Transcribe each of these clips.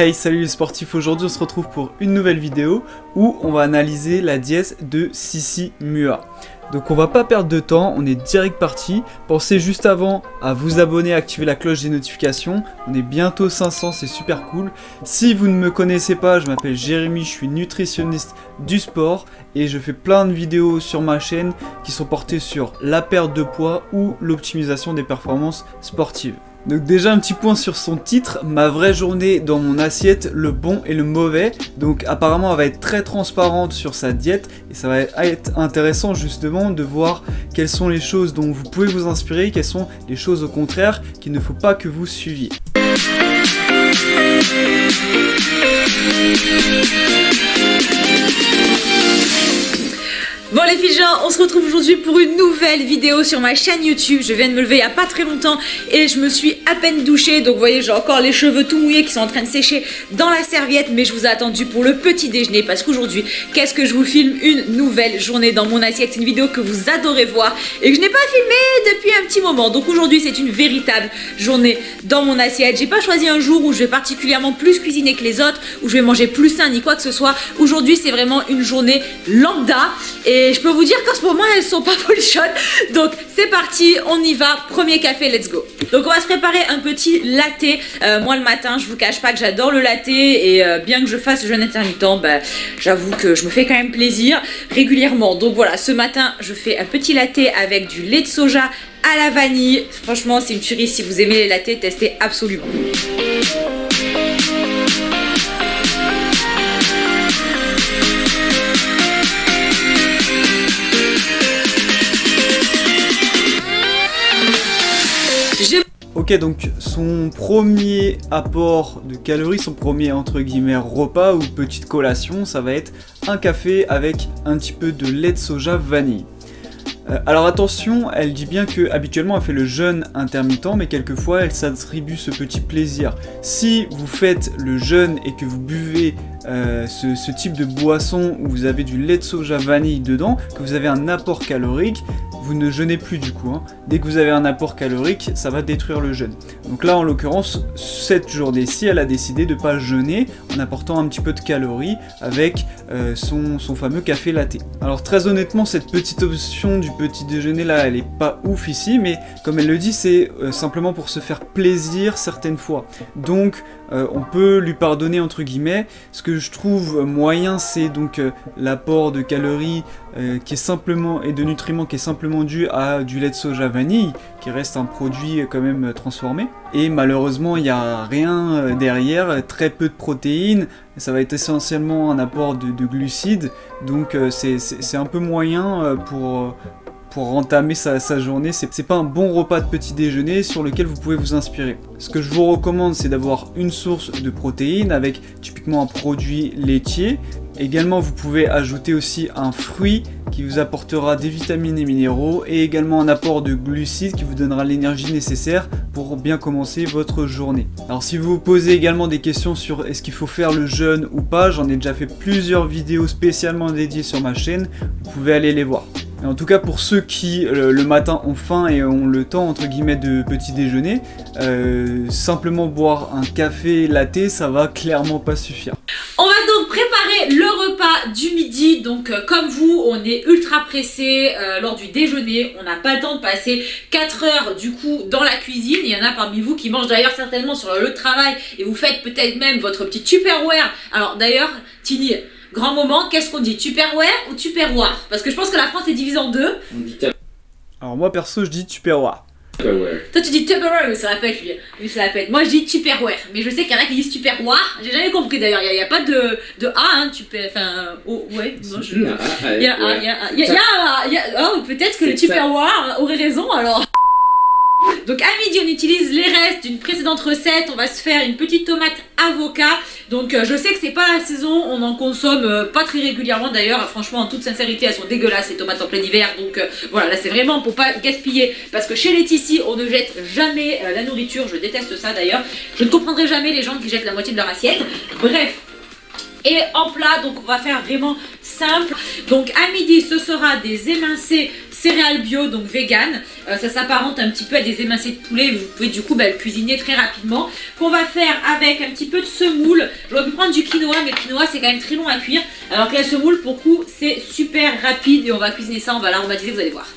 Hey, salut les sportifs, aujourd'hui on se retrouve pour une nouvelle vidéo où on va analyser la diète de Sissi Mua. Donc on va pas perdre de temps, on est direct parti. Pensez juste avant à vous abonner, à activer la cloche des notifications. On est bientôt 500, c'est super cool. Si vous ne me connaissez pas, je m'appelle Jérémy, je suis nutritionniste du sport et je fais plein de vidéos sur ma chaîne qui sont portées sur la perte de poids ou l'optimisation des performances sportives. Donc déjà un petit point sur son titre, ma vraie journée dans mon assiette, le bon et le mauvais. Donc apparemment elle va être très transparente sur sa diète et ça va être intéressant justement de voir quelles sont les choses dont vous pouvez vous inspirer, quelles sont les choses au contraire qu'il ne faut pas que vous suiviez. Bon les filles, on se retrouve aujourd'hui pour une nouvelle vidéo sur ma chaîne YouTube. Je viens de me lever il n'y a pas très longtemps et je me suis à peine douchée. Donc vous voyez, j'ai encore les cheveux tout mouillés qui sont en train de sécher dans la serviette. Mais je vous ai attendu pour le petit déjeuner parce qu'aujourd'hui, qu'est-ce que je vous filme? Une nouvelle journée dans mon assiette. C'est une vidéo que vous adorez voir et que je n'ai pas filmée depuis un petit moment. Donc aujourd'hui, c'est une véritable journée dans mon assiette. J'ai pas choisi un jour où je vais particulièrement plus cuisiner que les autres, où je vais manger plus sain ni quoi que ce soit. Aujourd'hui, c'est vraiment une journée lambda. Et je peux vous dire qu'en ce moment elles sont pas folichonnes. Donc c'est parti, on y va, premier café, let's go. Donc on va se préparer un petit latte. Moi le matin, je vous cache pas que j'adore le latte. Et bien que je fasse le jeûne intermittent, j'avoue que je me fais quand même plaisir régulièrement. Donc voilà, ce matin je fais un petit latte avec du lait de soja à la vanille. Franchement c'est une tuerie, si vous aimez les lattes, testez absolument. Ok, donc son premier apport de calories, son premier entre guillemets repas ou petite collation, ça va être un café avec un petit peu de lait de soja vanille. Alors attention, elle dit bien que habituellement elle fait le jeûne intermittent, mais quelquefois elle s'attribue ce petit plaisir. Si vous faites le jeûne et que vous buvez ce type de boisson où vous avez du lait de soja vanille dedans, que vous avez un apport calorique, vous ne jeûnez plus du coup. Dès que vous avez un apport calorique, ça va détruire le jeûne. Donc là en l'occurrence, cette journée-ci, elle a décidé de ne pas jeûner en apportant un petit peu de calories avec son fameux café latte. Alors très honnêtement, cette petite option du petit déjeuner là, elle est pas ouf ici, mais comme elle le dit, c'est simplement pour se faire plaisir certaines fois. Donc on peut lui pardonner entre guillemets. Ce que je trouve moyen, c'est donc l'apport de calories qui est simplement et de nutriments qui est simplement dû à du lait de soja vanille, qui reste un produit quand même transformé. Et malheureusement, il n'y a rien derrière, très peu de protéines. Ça va être essentiellement un apport de glucides, donc c'est un peu moyen pour entamer sa journée. C'est pas un bon repas de petit déjeuner sur lequel vous pouvez vous inspirer. Ce que je vous recommande, c'est d'avoir une source de protéines avec typiquement un produit laitier. Également, vous pouvez ajouter aussi un fruit qui vous apportera des vitamines et minéraux et également un apport de glucides qui vous donnera l'énergie nécessaire pour bien commencer votre journée. Alors si vous vous posez également des questions sur est-ce qu'il faut faire le jeûne ou pas, j'en ai déjà fait plusieurs vidéos spécialement dédiées sur ma chaîne, vous pouvez aller les voir. Et en tout cas pour ceux qui le matin ont faim et ont le temps entre guillemets de petit déjeuner, simplement boire un café latte, ça va clairement pas suffire. On va donc préparer le repas du midi. Donc comme vous, on est ultra pressé lors du déjeuner. On n'a pas le temps de passer 4 heures du coup dans la cuisine. Il y en a parmi vous qui mangent d'ailleurs certainement sur le lieu de travail et vous faites peut-être même votre petit Tupperware. Alors d'ailleurs, Tini, grand moment, qu'est-ce qu'on dit? Tupperware ou Tupperware? Parce que je pense que la France est divisée en deux. Alors moi perso je dis Tupperware. Toi tu dis Tupperware, mais ça répète lui. Ça répète. Moi je dis Tupperware, mais je sais qu'il y en a qui disent Tupperware. J'ai jamais compris d'ailleurs. Il n'y a pas de A, hein, enfin, oh, ouais. Non, je. Oh, peut-être que le Tupperware aurait raison alors. Donc à midi on utilise les restes d'une précédente recette. On va se faire une petite tomate avocat. Donc je sais que c'est pas la saison, on en consomme pas très régulièrement d'ailleurs. Franchement en toute sincérité elles sont dégueulasses ces tomates en plein hiver. Donc voilà, là c'est vraiment pour pas gaspiller. Parce que chez Laetitia on ne jette jamais la nourriture. Je déteste ça d'ailleurs. Je ne comprendrai jamais les gens qui jettent la moitié de leur assiette. Bref. Et en plat, donc on va faire vraiment simple. Donc à midi ce sera des émincés céréales bio, donc vegan. Ça s'apparente un petit peu à des émincés de poulet. Vous pouvez du coup le cuisiner très rapidement. Qu'on va faire avec un petit peu de semoule. J'aurais pu prendre du quinoa, mais le quinoa c'est quand même très long à cuire. Alors que la semoule, pour le coup, c'est super rapide et on va cuisiner ça, on va l'aromatiser, vous allez voir.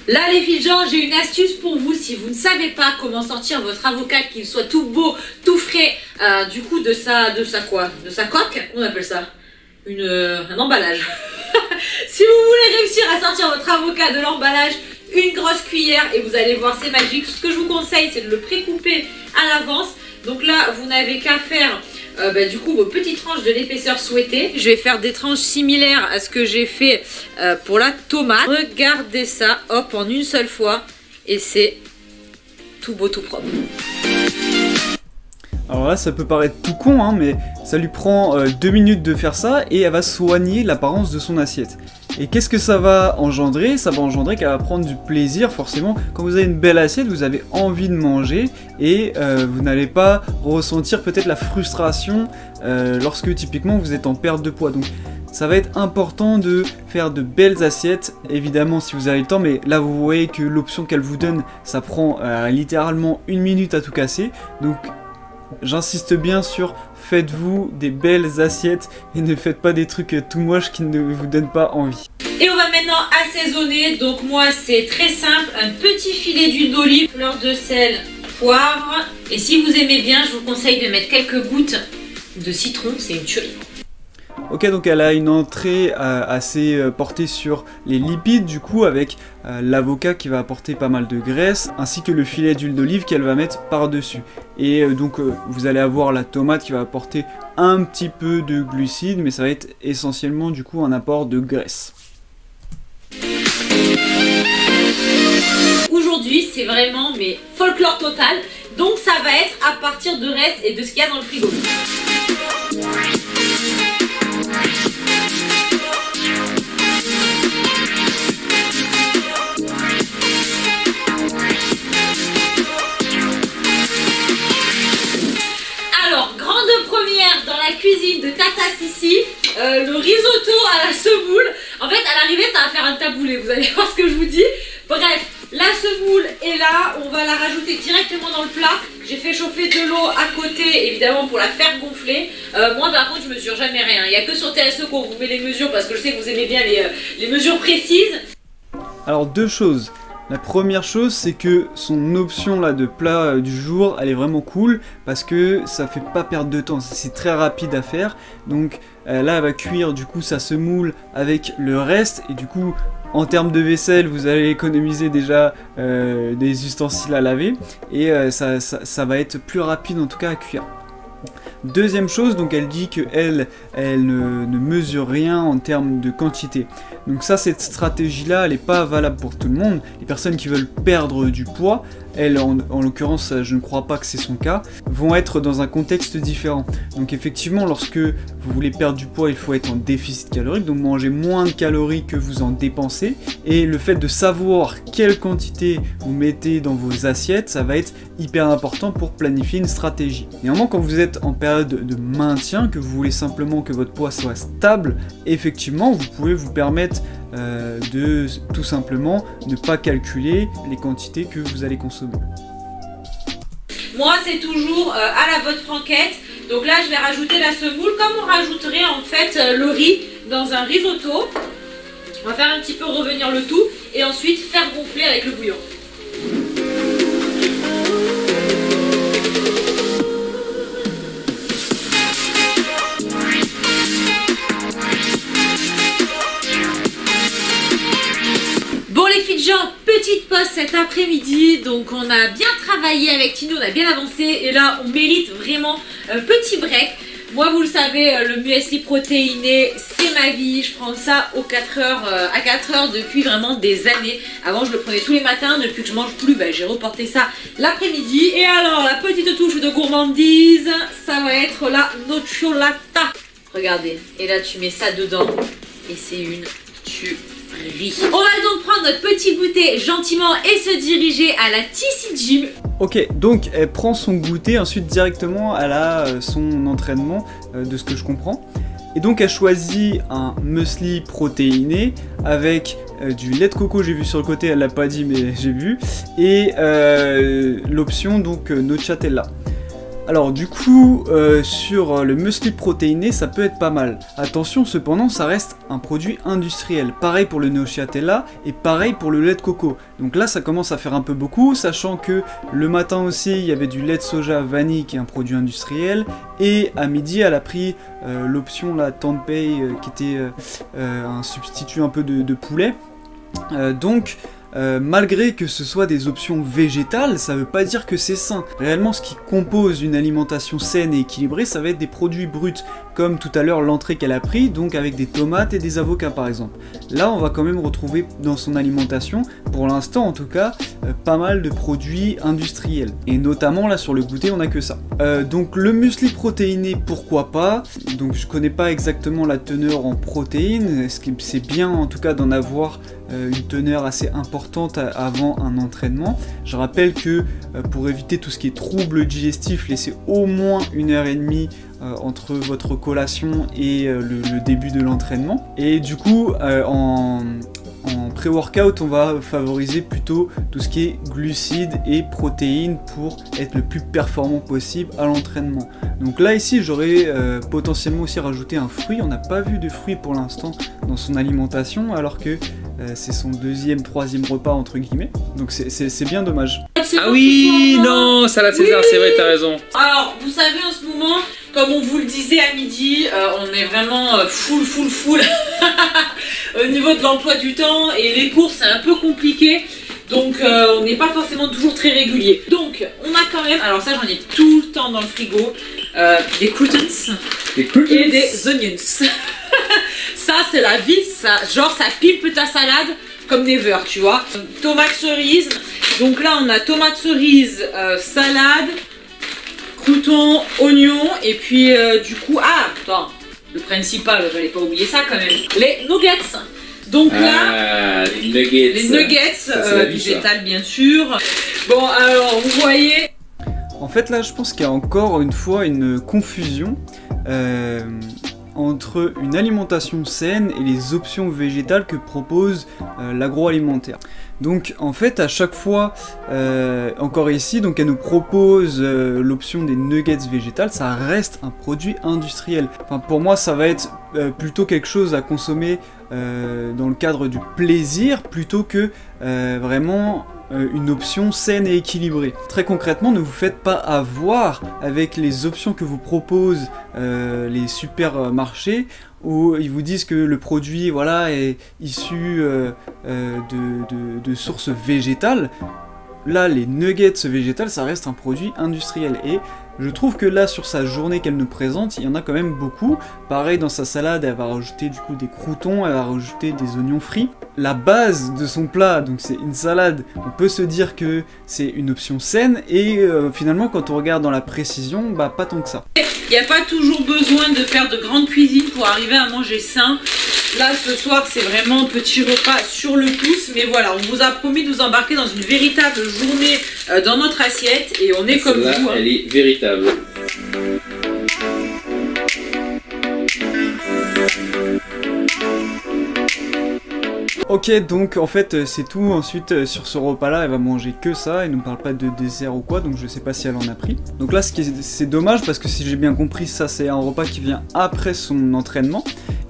Là les filles, j'ai une astuce pour vous. Si vous ne savez pas comment sortir votre avocat, qu'il soit tout beau, tout frais, du coup de sa coque, on appelle ça un emballage. Si vous voulez réussir à sortir votre avocat de l'emballage, une grosse cuillère et vous allez voir, c'est magique. Ce que je vous conseille, c'est de le pré-couper à l'avance. Donc là, vous n'avez qu'à faire du coup vos petites tranches de l'épaisseur souhaitée. Je vais faire des tranches similaires à ce que j'ai fait pour la tomate. Regardez ça, hop, en une seule fois. Et c'est tout beau, tout propre. Alors là, ça peut paraître tout con, hein, mais ça lui prend 2 minutes de faire ça et elle va soigner l'apparence de son assiette. Et qu'est-ce que ça va engendrer? Ça va engendrer qu'elle va prendre du plaisir, forcément. Quand vous avez une belle assiette, vous avez envie de manger et vous n'allez pas ressentir peut-être la frustration lorsque typiquement vous êtes en perte de poids. Donc ça va être important de faire de belles assiettes, évidemment si vous avez le temps, mais là vous voyez que l'option qu'elle vous donne, ça prend littéralement 1 minute à tout casser. Donc j'insiste bien sur faites-vous des belles assiettes et ne faites pas des trucs tout moches qui ne vous donnent pas envie. Et on va maintenant assaisonner. Donc moi c'est très simple, un petit filet d'huile d'olive, fleur de sel, poivre. Et si vous aimez bien, je vous conseille de mettre quelques gouttes de citron, c'est une tuerie. Ok, donc elle a une entrée assez portée sur les lipides, du coup, avec l'avocat qui va apporter pas mal de graisse, ainsi que le filet d'huile d'olive qu'elle va mettre par-dessus. Et donc vous allez avoir la tomate qui va apporter un petit peu de glucides, mais ça va être essentiellement du coup un apport de graisse. Aujourd'hui, c'est vraiment mais folklore total, donc ça va être à partir de restes et de ce qu'il y a dans le frigo. Cuisine de Tata Sissi, le risotto à la semoule. En fait à l'arrivée ça va faire un taboulé, vous allez voir ce que je vous dis. Bref, la semoule est là, on va la rajouter directement dans le plat. J'ai fait chauffer de l'eau à côté évidemment pour la faire gonfler. Moi par contre je mesure jamais rien, il n'y a que sur TSE qu'on vous met les mesures parce que je sais que vous aimez bien les mesures précises. Alors deux choses. La première chose, c'est que son option là de plat du jour, elle est vraiment cool parce que ça fait pas perdre de temps, c'est très rapide à faire. Donc là, elle va cuire du coup sa semoule avec le reste et du coup, en termes de vaisselle, vous allez économiser déjà des ustensiles à laver et ça va être plus rapide en tout cas à cuire. Deuxième chose, donc elle dit qu'elle ne mesure rien en termes de quantité. Donc ça, cette stratégie-là, elle n'est pas valable pour tout le monde. Les personnes qui veulent perdre du poids, elle, en l'occurrence, je ne crois pas que c'est son cas, vont être dans un contexte différent. Donc effectivement, lorsque vous voulez perdre du poids, il faut être en déficit calorique, donc manger moins de calories que vous en dépensez. Et le fait de savoir quelle quantité vous mettez dans vos assiettes, ça va être hyper important pour planifier une stratégie. Néanmoins, quand vous êtes en période de maintien, que vous voulez simplement que votre poids soit stable, effectivement, vous pouvez vous permettre de tout simplement ne pas calculer les quantités que vous allez consommer. Moi c'est toujours à la bonne franquette, donc là je vais rajouter la semoule comme on rajouterait en fait le riz dans un risotto. On va faire un petit peu revenir le tout et ensuite faire gonfler avec le bouillon. Petite pause cet après-midi, donc on a bien travaillé avec Tino, on a bien avancé et là on mérite vraiment un petit break. Moi vous le savez, le muesli protéiné c'est ma vie, je prends ça aux 4 heures, à 4 heures depuis vraiment des années. Avant je le prenais tous les matins, depuis que je mange plus j'ai reporté ça l'après-midi. Et alors la petite touche de gourmandise, ça va être la nocciolata. Regardez, et là tu mets ça dedans et c'est une tuerie. On va donc prendre notre petit goûter gentiment et se diriger à la TC Gym. Ok, donc elle prend son goûter, ensuite directement elle a son entraînement, de ce que je comprends. Et donc elle choisit un muesli protéiné avec du lait de coco, j'ai vu sur le côté, elle l'a pas dit mais j'ai vu, et l'option donc Nocciatella. Alors du coup, sur le muesli protéiné, ça peut être pas mal. Attention cependant, ça reste un produit industriel. Pareil pour le Nocciatella et pareil pour le lait de coco. Donc là, ça commence à faire un peu beaucoup, sachant que le matin aussi, il y avait du lait de soja vanille qui est un produit industriel. Et à midi, elle a pris l'option la tempeh qui était un substitut un peu de poulet. Malgré que ce soit des options végétales, ça veut pas dire que c'est sain. Réellement, ce qui compose une alimentation saine et équilibrée, ça va être des produits bruts, comme tout à l'heure l'entrée qu'elle a pris, donc avec des tomates et des avocats par exemple. Là, on va quand même retrouver dans son alimentation, pour l'instant en tout cas, pas mal de produits industriels. Et notamment là sur le goûter, on a que ça. Donc le muesli protéiné, pourquoi pas. Donc je connais pas exactement la teneur en protéines, c'est bien en tout cas d'en avoir une teneur assez importante avant un entraînement. Je rappelle que pour éviter tout ce qui est troubles digestifs, laissez au moins 1h30 entre votre collation et le début de l'entraînement. Et du coup, en pré-workout, on va favoriser plutôt tout ce qui est glucides et protéines pour être le plus performant possible à l'entraînement. Donc là ici j'aurais potentiellement aussi rajouté un fruit. On n'a pas vu de fruits pour l'instant dans son alimentation alors que c'est son deuxième, troisième repas entre guillemets. Donc c'est bien dommage. Ah oui, non, salade César, oui. C'est vrai, t'as raison. Alors vous savez en ce moment, comme on vous le disait à midi, on est vraiment full au niveau de l'emploi du temps et les courses c'est un peu compliqué. Donc on n'est pas forcément toujours très régulier. Donc on a quand même, alors ça j'en ai tout le temps dans le frigo, des croutons et des onions. Ça c'est la vie, ça, genre ça pimpe ta salade comme never, tu vois. Tomate cerise, donc là on a tomate cerise, salade, croutons, oignons et puis du coup, attends, le principal, j'allais pas oublier ça quand même, les nuggets. Donc là, les nuggets végétales bien sûr. Bon alors vous voyez. En fait là je pense qu'il y a encore une fois une confusion entre une alimentation saine et les options végétales que propose l'agroalimentaire. Donc en fait à chaque fois, encore ici, donc elle nous propose l'option des nuggets végétales, ça reste un produit industriel. Enfin pour moi ça va être plutôt quelque chose à consommer dans le cadre du plaisir plutôt que vraiment une option saine et équilibrée. Très concrètement, ne vous faites pas avoir avec les options que vous proposent les supermarchés où ils vous disent que le produit voilà, est issu de sources végétales. Là, les nuggets végétales, ça reste un produit industriel. Et je trouve que là, sur sa journée qu'elle nous présente, il y en a quand même beaucoup. Pareil, dans sa salade, elle va rajouter du coup des croutons, elle va rajouter des oignons frits. La base de son plat, donc c'est une salade, on peut se dire que c'est une option saine. Et finalement, quand on regarde dans la précision, bah pas tant que ça. Il n'y a pas toujours besoin de faire de grande cuisine pour arriver à manger sain. Là, ce soir, c'est vraiment un petit repas sur le pouce. Mais voilà, on vous a promis de vous embarquer dans une véritable journée dans notre assiette. Et on est comme vous. Hein. Elle est véritable. Ok, donc en fait c'est tout. Ensuite sur ce repas là elle va manger que ça, elle nous parle pas de dessert ou quoi, donc je sais pas si elle en a pris. Donc là c'est dommage parce que si j'ai bien compris, ça c'est un repas qui vient après son entraînement.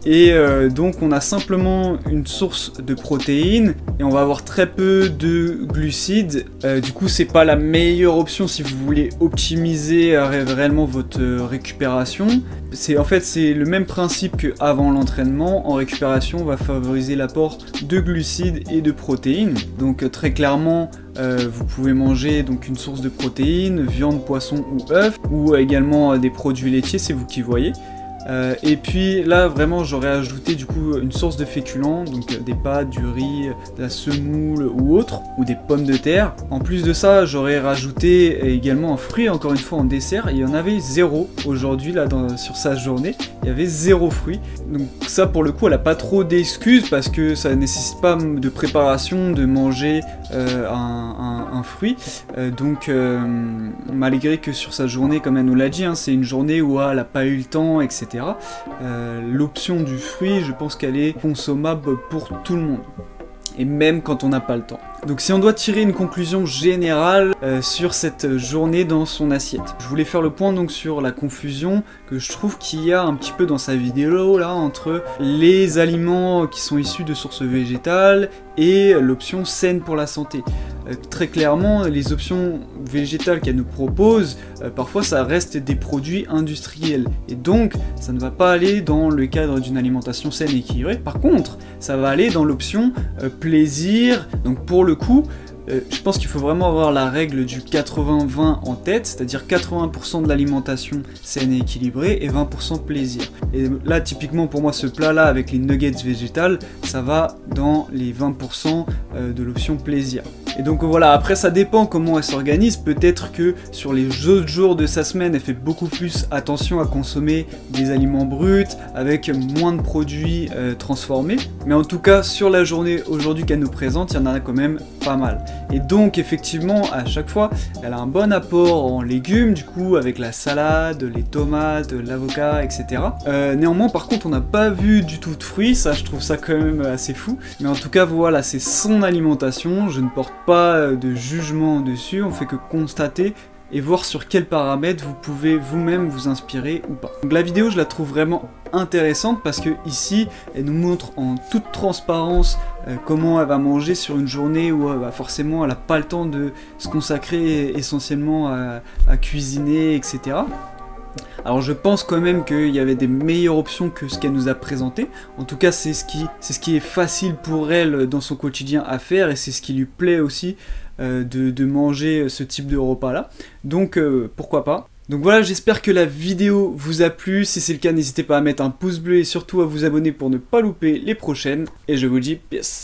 Et donc on a simplement une source de protéines et on va avoir très peu de glucides. Du coup c'est pas la meilleure option si vous voulez optimiser réellement votre récupération. En fait c'est le même principe qu'avant l'entraînement. En récupération on va favoriser l'apport de glucides et de protéines. Donc très clairement vous pouvez manger donc une source de protéines, viande, poisson ou œufs, ou également des produits laitiers, c'est vous qui voyez. Et puis là vraiment j'aurais ajouté du coup une source de féculents, donc des pâtes, du riz, de la semoule ou autre, ou des pommes de terre. En plus de ça j'aurais rajouté également un fruit, encore une fois en dessert, et il y en avait 0 aujourd'hui là sur sa journée, il y avait 0 fruit. Donc ça pour le coup elle a pas trop d'excuses parce que ça nécessite pas de préparation de manger un fruit, donc malgré que sur sa journée, comme elle nous l'a dit, hein, c'est une journée où elle n'a pas eu le temps, etc. L'option du fruit, je pense qu'elle est consommable pour tout le monde, et même quand on n'a pas le temps. Donc si on doit tirer une conclusion générale sur cette journée dans son assiette, je voulais faire le point donc sur la confusion que je trouve qu'il y a un petit peu dans sa vidéo là entre les aliments qui sont issus de sources végétales et l'option saine pour la santé. Très clairement, les options végétales qu'elle nous propose, parfois ça reste des produits industriels, et donc ça ne va pas aller dans le cadre d'une alimentation saine et équilibrée. Par contre, ça va aller dans l'option plaisir. Donc pour le coup, je pense qu'il faut vraiment avoir la règle du 80-20 en tête, c'est-à-dire 80% de l'alimentation saine et équilibrée et 20% plaisir. Et là, typiquement pour moi, ce plat-là avec les nuggets végétales, ça va dans les 20% de l'option plaisir. Et donc voilà, après ça dépend comment elle s'organise, peut-être que sur les autres jours de sa semaine, elle fait beaucoup plus attention à consommer des aliments bruts, avec moins de produits transformés. Mais en tout cas, sur la journée aujourd'hui qu'elle nous présente, il y en a quand même pas mal. Et donc effectivement, à chaque fois, elle a un bon apport en légumes, du coup, avec la salade, les tomates, l'avocat, etc. Néanmoins, par contre, on n'a pas vu du tout de fruits, ça je trouve ça quand même assez fou. Mais en tout cas, voilà, c'est son alimentation, je ne porte pas de jugement dessus, on fait que constater et voir sur quels paramètres vous pouvez vous-même vous inspirer ou pas. Donc la vidéo, je la trouve vraiment intéressante parce que ici, elle nous montre en toute transparence comment elle va manger sur une journée où forcément elle n'a pas le temps de se consacrer essentiellement à cuisiner, etc. Alors je pense quand même qu'il y avait des meilleures options que ce qu'elle nous a présenté. En tout cas c'est ce qui est facile pour elle dans son quotidien à faire, et c'est ce qui lui plaît aussi de manger ce type de repas là. Donc pourquoi pas. Donc voilà, j'espère que la vidéo vous a plu. Si c'est le cas, n'hésitez pas à mettre un pouce bleu et surtout à vous abonner pour ne pas louper les prochaines. Et je vous dis peace.